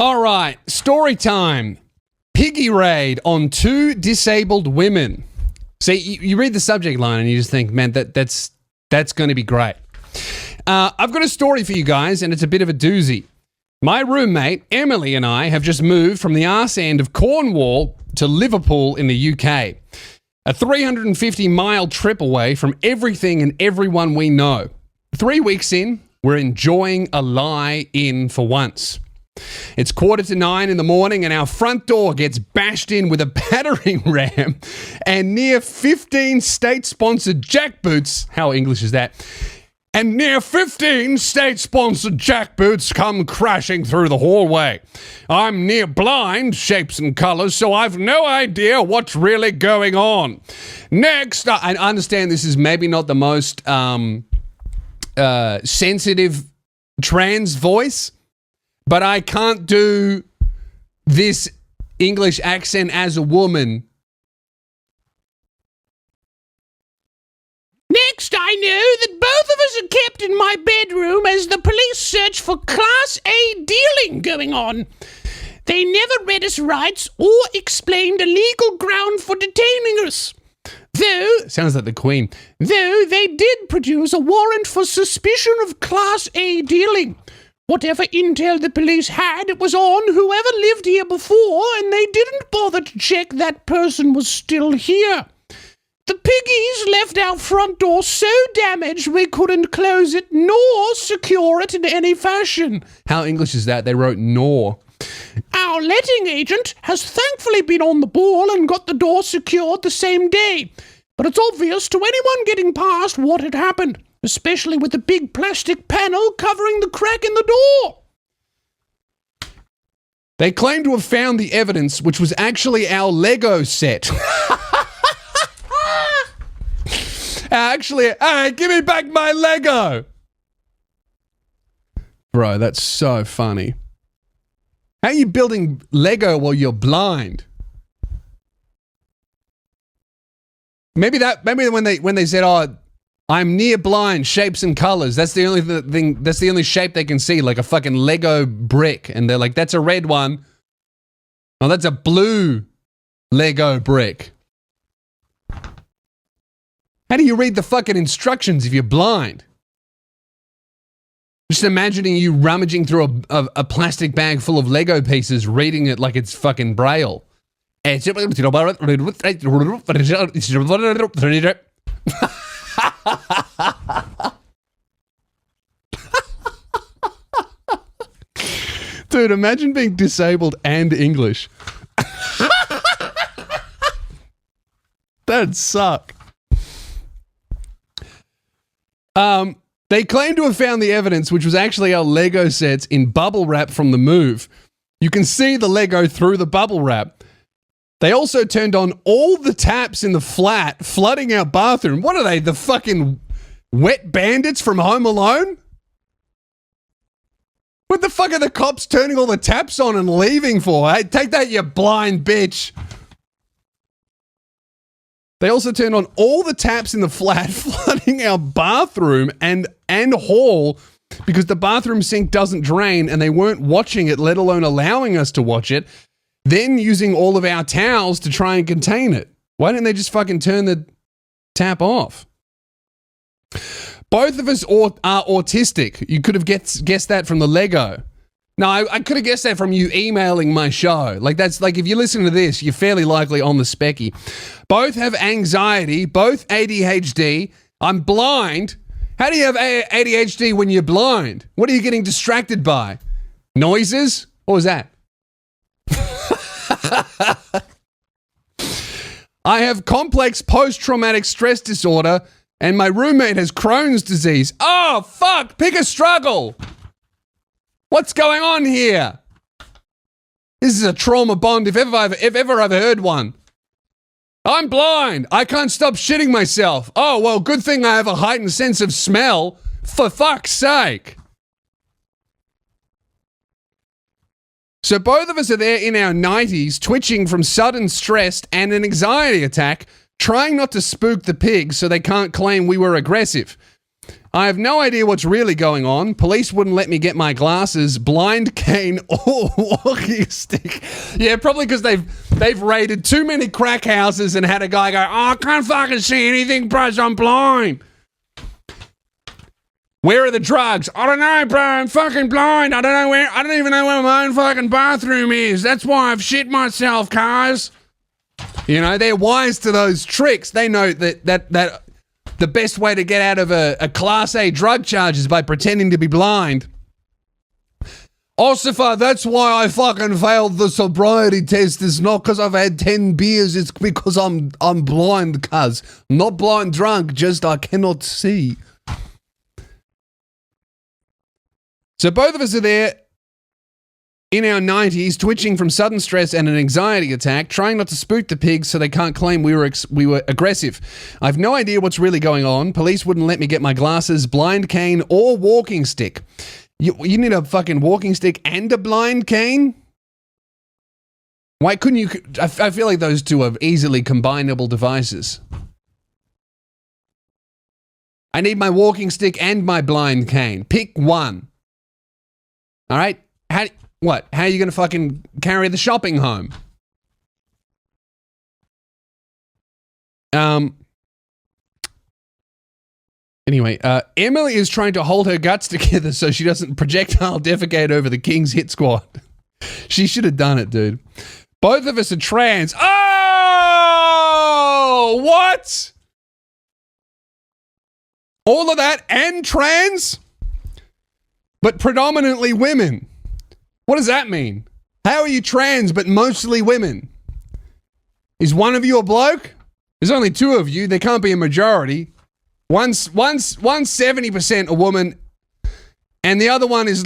All right, story time. Piggy raid on 2 disabled women. See, you read the subject line and you just think, man, that's going to be great. I've got a story for you guys, and it's a bit of a doozy. My roommate, Emily, and I have just moved from the arse end of Cornwall to Liverpool in the UK. A 350-mile trip away from everything and everyone we know. 3 weeks in, we're enjoying a lie in for once. It's 8:45 in the morning and our front door gets bashed in with a battering ram and near 15 state-sponsored jackboots. How English is that? And near 15 state-sponsored jackboots come crashing through the hallway. I'm near blind, shapes and colours, so I've no idea what's really going on. Next, I understand this is maybe not the most sensitive trans voice, but I can't do this English accent as a woman. Next, I know that both of us are kept in my bedroom as the police search for Class A dealing going on. They never read us rights or explained a legal ground for detaining us. Sounds like the Queen. Though they did produce a warrant for suspicion of Class A dealing. Whatever intel the police had, it was on whoever lived here before, and they didn't bother to check that person was still here. The Piggies left our front door so damaged we couldn't close it nor secure it in any fashion. How English is that? They wrote nor. Our letting agent has thankfully been on the ball and got the door secured the same day. But it's obvious to anyone getting past what had happened, especially with the big plastic panel covering the crack in the door. They claim to have found the evidence, which was actually our Lego set. Actually, hey, give me back my Lego. Bro, that's so funny. How are you building Lego while you're blind? Maybe when they said, "Oh, I'm near blind, shapes and colors." That's the only thing. That's the only shape they can see, like a fucking Lego brick, and they're like, "That's a red one." Oh, that's a blue Lego brick. How do you read the fucking instructions if you're blind? Just imagining you rummaging through a plastic bag full of Lego pieces, reading it like it's fucking Braille. Dude, imagine being disabled and English. That'd suck. They claim to have found the evidence, which was actually our Lego sets in bubble wrap from the move. You can see the Lego through the bubble wrap. They also turned on all the taps in the flat, flooding our bathroom. What are they, the fucking wet bandits from Home Alone? What the fuck are the cops turning all the taps on and leaving for? Hey, take that, you blind bitch. They also turned on all the taps in the flat, flooding our bathroom and hall because the bathroom sink doesn't drain and they weren't watching it, let alone allowing us to watch it, then using all of our towels to try and contain it. Why didn't they just fucking turn the tap off? Both of us are autistic. You could have guessed that from the Lego. No, I could have guessed that from you emailing my show. Like, that's like, if you listen to this, you're fairly likely on the specky. Both have anxiety, both ADHD. I'm blind. How do you have ADHD when you're blind? What are you getting distracted by? Noises? What was that? I have complex post-traumatic stress disorder, and my roommate has Crohn's disease. Oh, fuck! Pick a struggle! What's going on here? This is a trauma bond if ever I've heard one. I'm blind. I can't stop shitting myself. Oh, well, good thing I have a heightened sense of smell. For fuck's sake. So both of us are there in our 90s, twitching from sudden stress and an anxiety attack, trying not to spook the pigs so they can't claim we were aggressive. I have no idea what's really going on. Police wouldn't let me get my glasses, blind cane, or walking stick. Yeah, probably because they've raided too many crack houses and had a guy go, oh, I can't fucking see anything, bros, I'm blind. Where are the drugs? I don't know, bro, I'm fucking blind. I don't even know where my own fucking bathroom is. That's why I've shit myself, cars. You know, they're wise to those tricks. They know that the best way to get out of a Class A drug charge is by pretending to be blind. Ossifer, that's why I fucking failed the sobriety test. It's not because I've had 10 beers. It's because I'm blind, cuz. Not blind drunk, just I cannot see. So both of us are there in our 90s, twitching from sudden stress and an anxiety attack, trying not to spook the pigs so they can't claim we were aggressive. I've no idea what's really going on. Police wouldn't let me get my glasses, blind cane, or walking stick. You need a fucking walking stick and a blind cane? Why couldn't you... I feel like those two are easily combinable devices. I need my walking stick and my blind cane. Pick one. All right? How are you going to fucking carry the shopping home? Anyway, Emily is trying to hold her guts together so she doesn't projectile defecate over the King's hit squad. She should have done it, dude. Both of us are trans. Oh! What? All of that and trans? But predominantly women. What does that mean? How are you trans but mostly women? Is one of you a bloke? There's only two of you. There can't be a majority. One's 70% a woman, and the other one is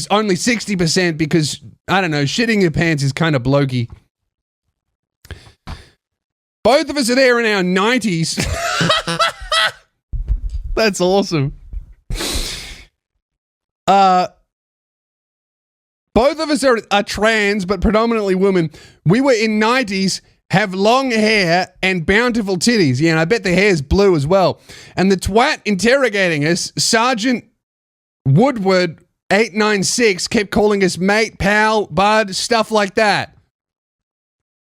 only 60% because, I don't know, shitting your pants is kind of blokey. Both of us are there in our 90s. That's awesome. Both of us are trans, but predominantly women. We were in 90s, have long hair and bountiful titties. Yeah, and I bet the hair's blue as well. And the twat interrogating us, Sergeant Woodward 896, kept calling us mate, pal, bud, stuff like that.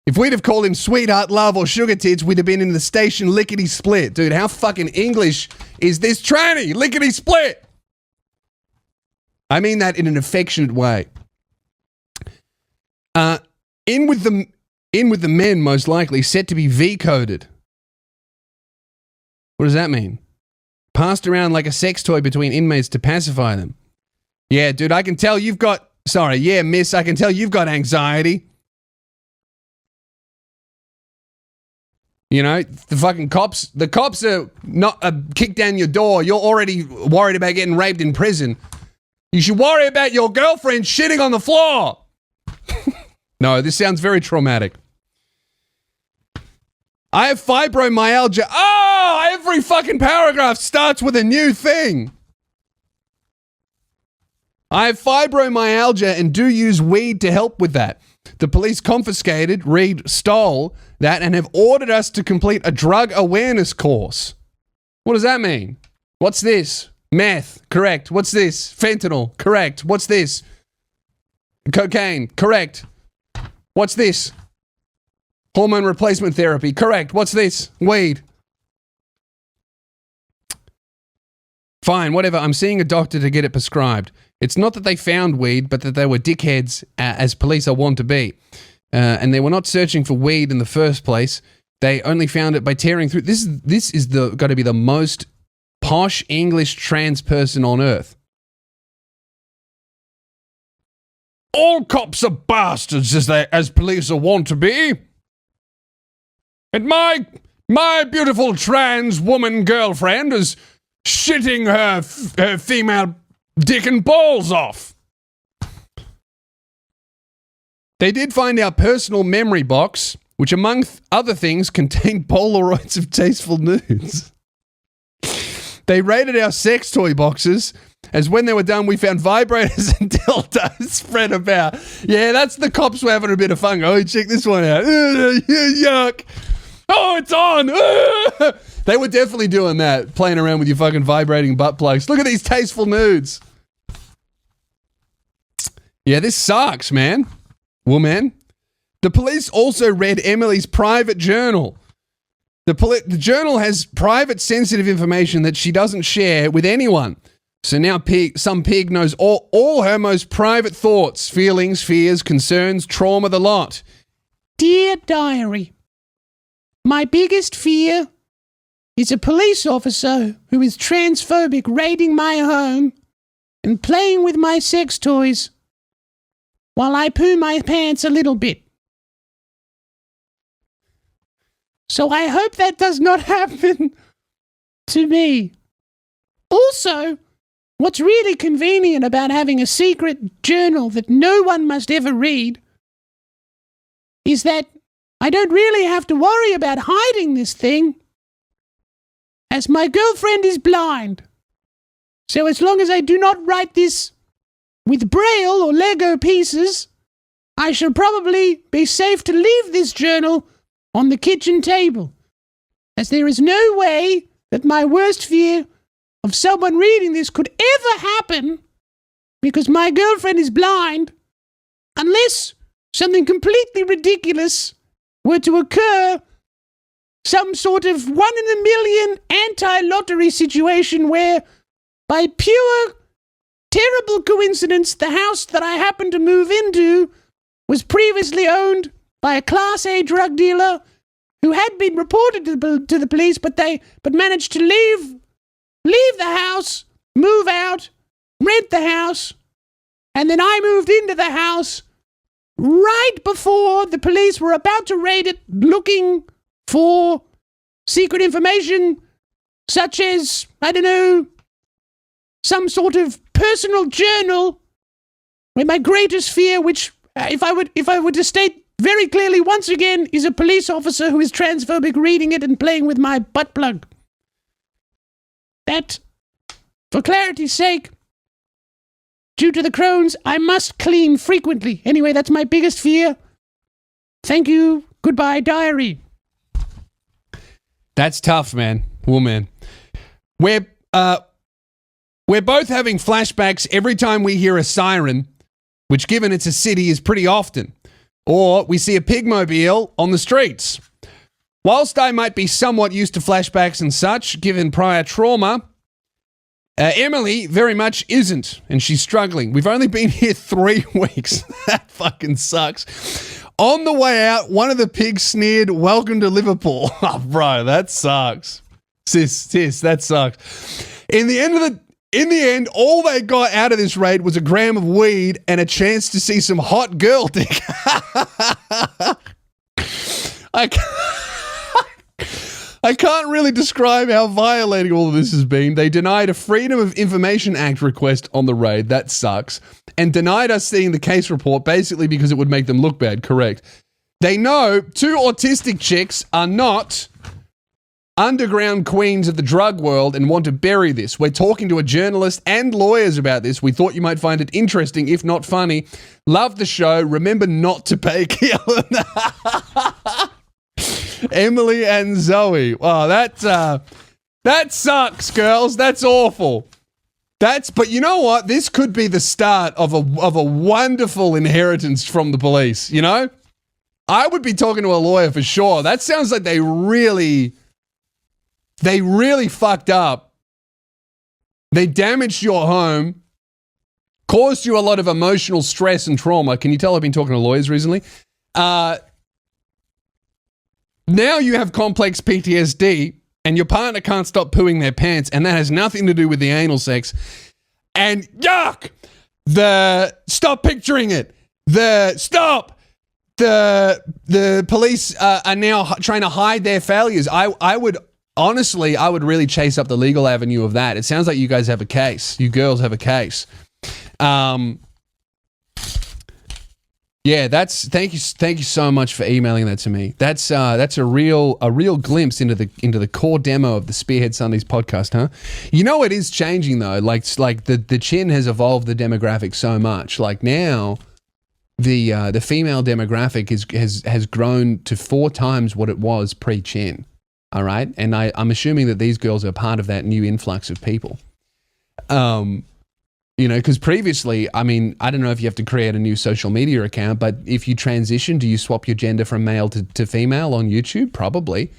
If we'd have called him sweetheart, love, or sugar tits, we'd have been in the station lickety-split. Dude, how fucking English is this tranny? Lickety-split! I mean that in an affectionate way. In with the men, most likely, set to be V-coded. What does that mean? Passed around like a sex toy between inmates to pacify them. Yeah, dude, I can tell you've got... Sorry, yeah, miss, I can tell you've got anxiety. You know, the cops are not kicked down your door. You're already worried about getting raped in prison. You should worry about your girlfriend shitting on the floor. No, this sounds very traumatic. I have fibromyalgia. Oh, every fucking paragraph starts with a new thing. I have fibromyalgia and do use weed to help with that. The police confiscated, stole that, and have ordered us to complete a drug awareness course. What does that mean? What's this? Meth, correct. What's this? Fentanyl, correct. What's this? Cocaine, correct. What's this? Hormone replacement therapy, correct. What's this? Weed. Fine, whatever. I'm seeing a doctor to get it prescribed. It's not that they found weed, but that they were dickheads, as police are wont to be. And they were not searching for weed in the first place. They only found it by tearing through. This is got to be the most posh English trans person on earth. All cops are bastards, as police are wont to be. And my beautiful trans woman girlfriend is shitting her female dick and balls off. They did find our personal memory box, which among other things contained Polaroids of tasteful nudes. They raided our sex toy boxes, as when they were done, we found vibrators and dildos spread about. Yeah, that's the cops were having a bit of fun. Oh, check this one out. Yuck. Oh, it's on. They were definitely doing that, playing around with your fucking vibrating butt plugs. Look at these tasteful nudes. Yeah, this sucks, man. Woman. The police also read Emily's private journal. The journal has private, sensitive information that she doesn't share with anyone. So now some pig knows all her most private thoughts, feelings, fears, concerns, trauma, the lot. Dear diary, my biggest fear is a police officer who is transphobic raiding my home and playing with my sex toys while I poo my pants a little bit. So I hope that does not happen to me. Also, what's really convenient about having a secret journal that no one must ever read is that I don't really have to worry about hiding this thing, as my girlfriend is blind. So as long as I do not write this with Braille or Lego pieces, I shall probably be safe to leave this journal on the kitchen table, as there is no way that my worst fear of someone reading this could ever happen, because my girlfriend is blind, unless something completely ridiculous were to occur, some sort of 1 in a million anti-lottery situation where, by pure terrible coincidence, the house that I happened to move into was previously owned by a Class A drug dealer who had been reported to the police, but managed to leave the house, move out, rent the house, and then I moved into the house right before the police were about to raid it, looking for secret information such as, I don't know, some sort of personal journal where my greatest fear, which if I were to state very clearly once again, is a police officer who is transphobic reading it and playing with my butt plug. That, for clarity's sake, due to the Crohn's, I must clean frequently. Anyway, that's my biggest fear. Thank you. Goodbye, diary. That's tough, man. Woman. We're both having flashbacks every time we hear a siren, which, given it's a city, is pretty often. Or we see a pigmobile on the streets. Whilst I might be somewhat used to flashbacks and such, given prior trauma, Emily very much isn't, and she's struggling. We've only been here 3 weeks. That fucking sucks. On the way out, one of the pigs sneered, "Welcome to Liverpool." Oh, bro, that sucks. Sis, that sucks. In the end, all they got out of this raid was a gram of weed and a chance to see some hot girl dick. I can't really describe how violating all of this has been. They denied a Freedom of Information Act request on the raid. That sucks. And denied us seeing the case report, basically because it would make them look bad. Correct. They know 2 autistic chicks are not underground queens of the drug world and want to bury this. We're talking to a journalist and lawyers about this. We thought you might find it interesting, if not funny. Love the show. Remember not to pay Keelan. Emily and Zoe. Wow, that sucks, girls. That's awful. But you know what? This could be the start of a wonderful inheritance from the police, you know? I would be talking to a lawyer for sure. That sounds like they really fucked up. They damaged your home, caused you a lot of emotional stress and trauma. Can you tell I've been talking to lawyers recently? Now you have complex PTSD and your partner can't stop pooing their pants, and that has nothing to do with the anal sex. And yuck! Stop picturing it. The police are now trying to hide their failures. I would really chase up the legal avenue of that. It sounds like you guys have a case. You girls have a case. Yeah, thank you so much for emailing that to me. That's a real glimpse into the core demo of the Spearhead Sundays podcast, huh? You know, it is changing though. Like the chin has evolved the demographic so much. Like now, the female demographic has grown to 4 times what it was pre-chin. All right. And I'm assuming that these girls are part of that new influx of people. Because previously, I mean, I don't know if you have to create a new social media account, but if you transition, do you swap your gender from male to female on YouTube? Probably.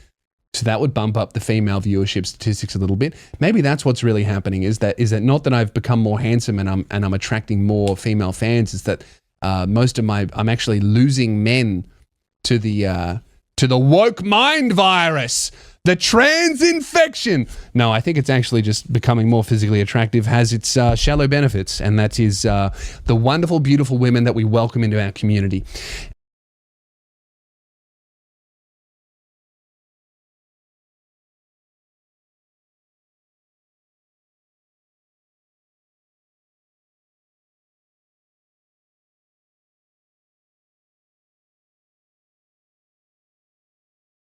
So that would bump up the female viewership statistics a little bit. Maybe that's what's really happening is that not that I've become more handsome and I'm attracting more female fans, is that I'm actually losing men to the woke mind virus. The trans infection. No, I think it's actually just becoming more physically attractive, has its shallow benefits, and that is the wonderful, beautiful women that we welcome into our community.